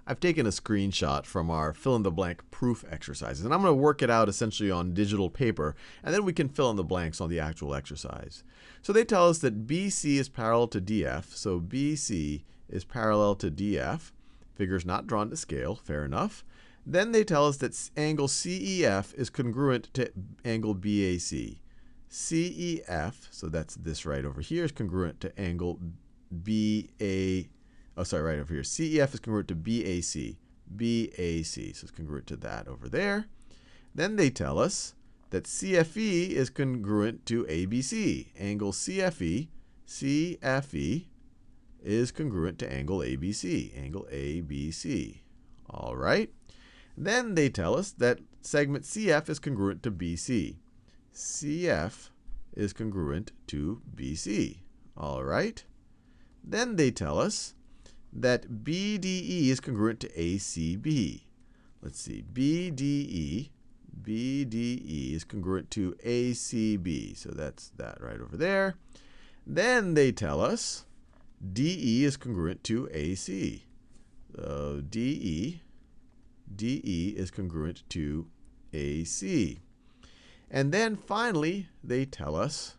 I've taken a screenshot from our fill-in-the-blank proof exercises, and I'm going to work it out essentially on digital paper, and then we can fill in the blanks on the actual exercise. So they tell us that BC is parallel to DF, so BC is parallel to DF. Figure's not drawn to scale, fair enough. Then they tell us that angle CEF is congruent to angle BAC. CEF, so that's this right over here, is congruent to angle right over here. CEF is congruent to BAC. BAC, so it's congruent to that over there. Then they tell us that CFE is congruent to ABC. Angle CFE is congruent to angle ABC. Angle ABC. All right. Then they tell us that segment CF is congruent to BC. CF is congruent to BC. All right. Then they tell us that BDE is congruent to ACB. Let's see. BDE is congruent to ACB. So that's that right over there. Then they tell us DE is congruent to AC. So DE is congruent to AC. And then finally, they tell us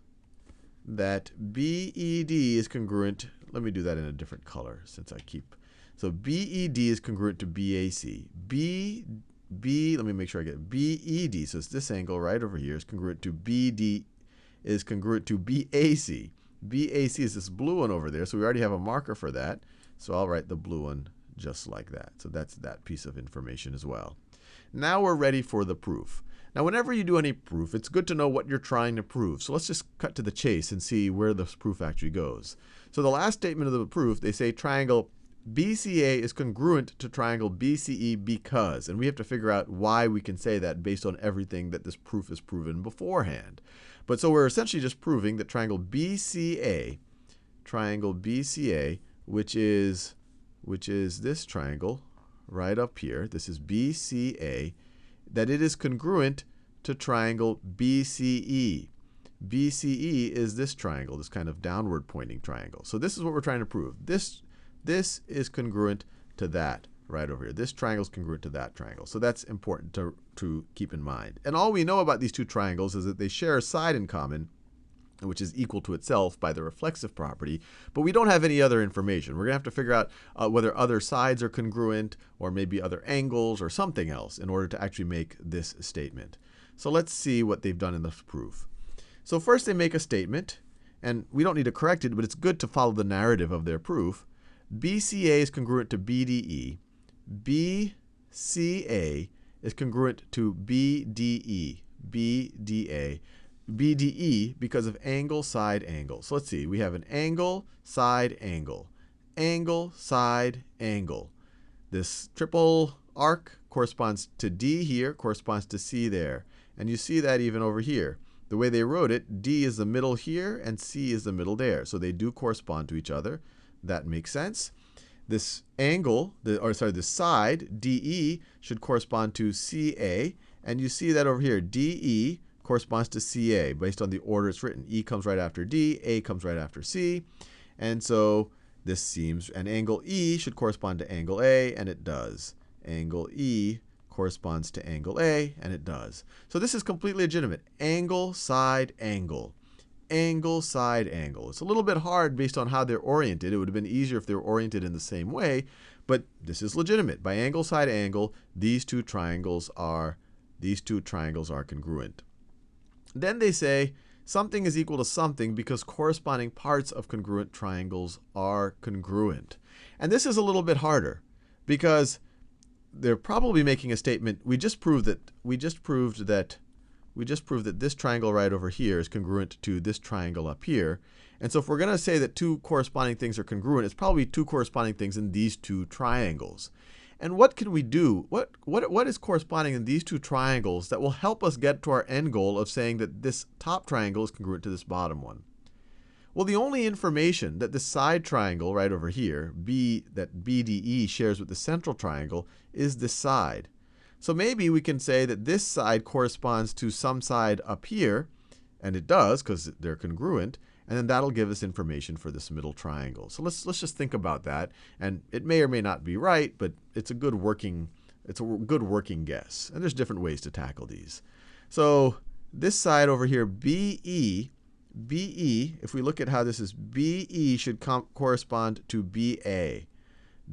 that BED is congruent. Let me do that in a different color since I keep. So BED is congruent to BAC. Let me make sure I get BED. So it's this angle right over here is congruent to BD is congruent to BAC. BAC is this blue one over there. So we already have a marker for that. So I'll write the blue one just like that. So that's that piece of information as well. Now we're ready for the proof. Now, whenever you do any proof, it's good to know what you're trying to prove. So let's just cut to the chase and see where the proof actually goes. So the last statement of the proof, they say triangle BCA is congruent to triangle BCE because. And we have to figure out why we can say that based on everything that this proof is proven beforehand. But so we're essentially just proving that triangle BCA, which is this triangle right up here, this is BCA, that it is congruent to triangle BCE. BCE is this triangle, this kind of downward pointing triangle. So this is what we're trying to prove. This is congruent to that right over here. This triangle is congruent to that triangle. So that's important to keep in mind. And all we know about these two triangles is that they share a side in common, which is equal to itself by the reflexive property, but we don't have any other information. We're going to have to figure out whether other sides are congruent or maybe other angles or something else in order to actually make this statement. So let's see what they've done in the proof. So first they make a statement, and we don't need to correct it, but it's good to follow the narrative of their proof. BCA is congruent to BDE. BCA is congruent to BDE. BDE because of angle, side, angle. So let's see. We have an angle, side, angle. Angle, side, angle. This triple arc corresponds to D here, corresponds to C there. And you see that even over here. The way they wrote it, D is the middle here and C is the middle there. So they do correspond to each other. That makes sense. This angle, this side, DE, should correspond to CA. And you see that over here, DE corresponds to CA based on the order it's written. E comes right after D, A comes right after C. And so this seems, and angle E should correspond to angle A, and it does. Angle E corresponds to angle A, and it does. So this is completely legitimate. Angle, side, angle. Angle, side, angle. It's a little bit hard based on how they're oriented. It would have been easier if they were oriented in the same way, but this is legitimate. By angle, side, angle, these two triangles are congruent. Then they say something is equal to something because corresponding parts of congruent triangles are congruent. And this is a little bit harder because they're probably making a statement. We just proved that this triangle right over here is congruent to this triangle up here. And so if we're going to say that two corresponding things are congruent, it's probably two corresponding things in these two triangles. And what can we do? What is corresponding in these two triangles that will help us get to our end goal of saying that this top triangle is congruent to this bottom one? Well, the only information that this side triangle right over here, that BDE shares with the central triangle, is this side. So maybe we can say that this side corresponds to some side up here, and it does because they're congruent. and then that'll give us information for this middle triangle. So let's just think about that, and it may or may not be right, but it's a good working guess. And there's different ways to tackle these. So this side over here, BE, if we look at how this is, BE should correspond to BA.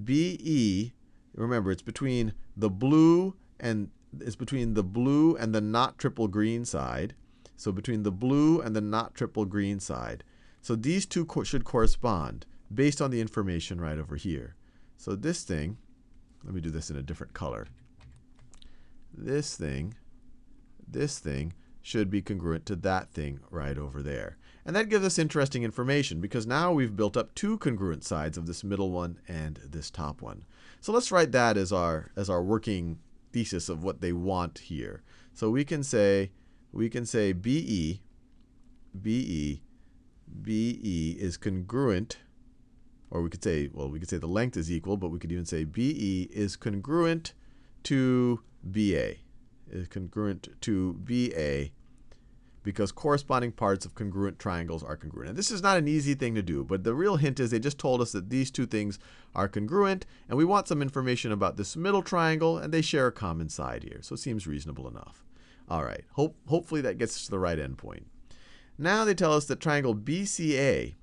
BE, remember, it's between the blue and the not triple green side. So between the blue and the not triple green side. So these two should correspond based on the information right over here. So this thing, let me do this in a different color. This thing should be congruent to that thing right over there. And that gives us interesting information because now we've built up two congruent sides of this middle one and this top one. So let's write that as our working thesis of what they want here. So we can say BE is congruent, or we could say the length is equal, but we could even say BE is congruent to BA. Is congruent to BA because corresponding parts of congruent triangles are congruent. And this is not an easy thing to do, but the real hint is they just told us that these two things are congruent, and we want some information about this middle triangle, and they share a common side here. So it seems reasonable enough. All right, hopefully that gets us to the right endpoint. Now they tell us that triangle BCA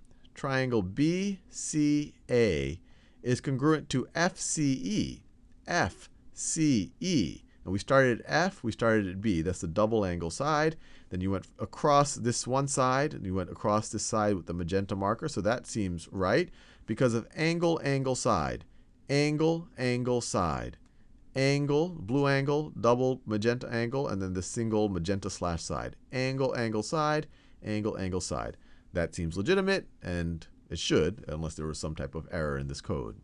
is congruent to FCE. FCE. And we started at F, we started at B. That's the double angle side. Then you went across this one side, and you went across this side with the magenta marker. So that seems right because of angle, angle, side. Angle, angle, side. Angle, blue angle, double magenta angle, and then the single magenta slash side. Angle, angle, side. Angle, angle, side. That seems legitimate, and it should, unless there was some type of error in this code.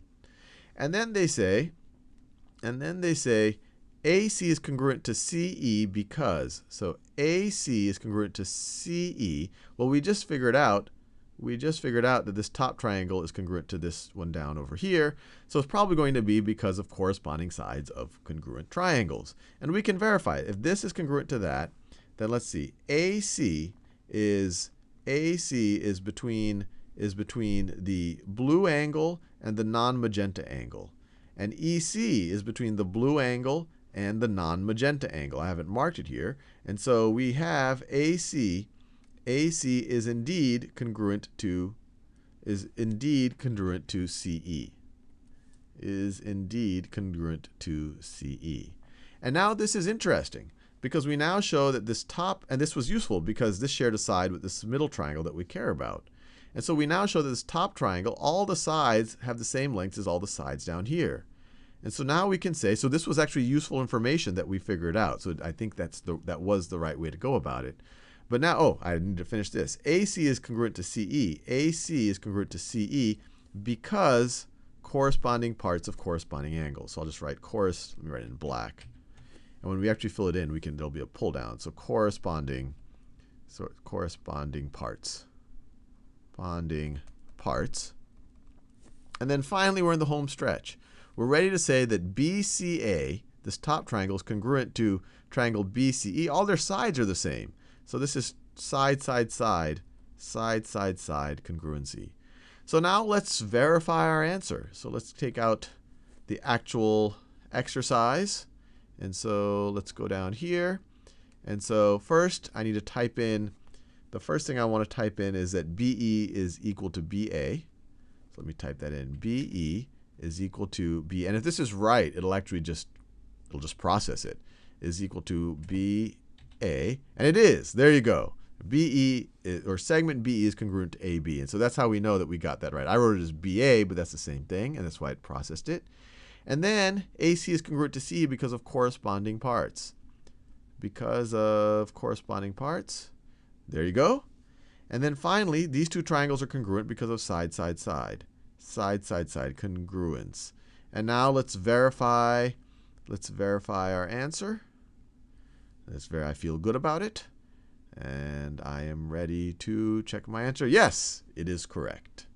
And then they say AC is congruent to CE because, so AC is congruent to CE. Well, we just figured out that this top triangle is congruent to this one down over here. So it's probably going to be because of corresponding sides of congruent triangles. And we can verify it. If this is congruent to that, then let's see. AC is between the blue angle and the non-magenta angle. And EC is between the blue angle and the non-magenta angle. I haven't marked it here. And so we have AC is indeed congruent to CE. Is indeed congruent to CE. And now this is interesting because we now show that this top, and this was useful because this shared a side with this middle triangle that we care about. And so we now show that this top triangle, all the sides have the same length as all the sides down here. And so now we can say, so this was actually useful information that we figured out. So I think that was the right way to go about it. But now, oh, I need to finish this. AC is congruent to CE. AC is congruent to CE because corresponding parts of corresponding angles. So I'll just write let me write it in black. And when we actually fill it in, there'll be a pull down. So corresponding parts. And then finally, we're in the home stretch. We're ready to say that BCA, this top triangle, is congruent to triangle BCE. All their sides are the same. So this is side, side, side, side, side, side congruency. So now let's verify our answer. So let's take out the actual exercise. And so let's go down here. And so first, I need to type in, the first thing I want to type in is that BE is equal to BA. So let me type that in. BE is equal to B. And if this is right, it'll just process it. Is equal to BA. And it is. There you go. BE, or segment BE, is congruent to AB. And so that's how we know that we got that right. I wrote it as BA, but that's the same thing, and that's why it processed it. And then AC is congruent to CE because of corresponding parts. Because of corresponding parts. There you go. And then finally, these two triangles are congruent because of side, side, side. Side, side, side congruence. And now let's verify our answer. I feel good about it. And I am ready to check my answer. Yes, it is correct.